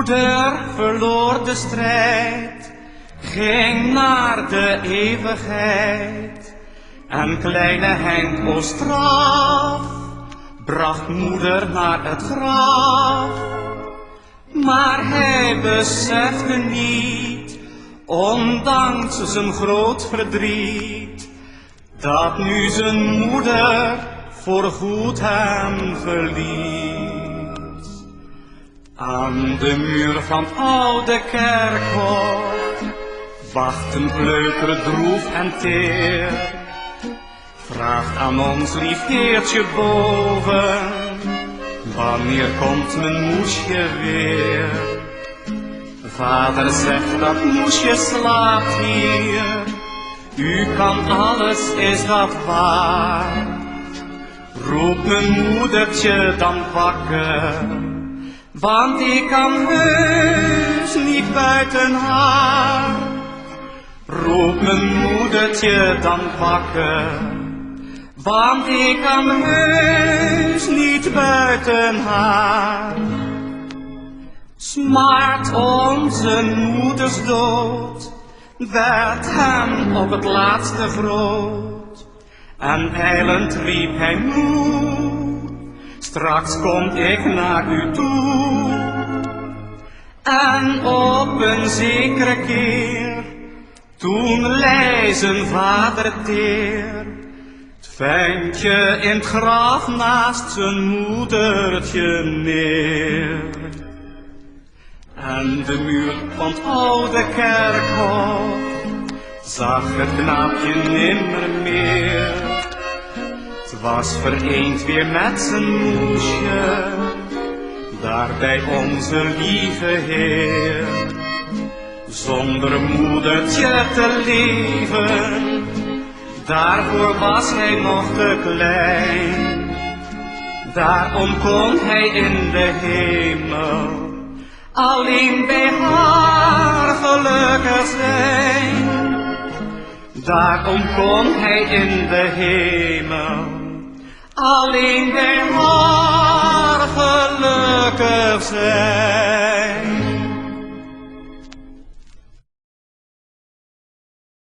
moeder verloor de strijd, ging naar de eeuwigheid. En kleine Henk Oostraf bracht moeder naar het graf. Maar hij besefte niet, ondanks zijn groot verdriet, dat nu zijn moeder voorgoed hem verliet. Aan de muur van het oude kerkhof wacht een kleuter droef en teer. Vraagt aan ons lief heertje boven, wanneer komt mijn moesje weer? Vader zegt dat moesje slaapt hier, u kan alles, is dat waar? Roep mijn moedertje dan wakker, want ik kan heus niet buiten haar. Roep mijn moedertje dan wakker, want ik kan heus niet buiten haar. Smart onze moeders dood werd hem op het laatste groot. En ijlend riep hij moe, straks kom ik naar u toe. En op een zekere keer, toen lei zijn vader teer, het ventje in het graf naast zijn moedertje neer. En de muur van het oude kerkhof zag het knaapje nimmer meer. Het was vereend weer met zijn moesje, daar bij onze lieve Heer. Zonder moedertje te leven, daarvoor was hij nog te klein. Daarom kon hij in de hemel alleen bij haar gelukkig zijn. Daarom kon hij in de hemel alleen bij haar gelukkig zijn.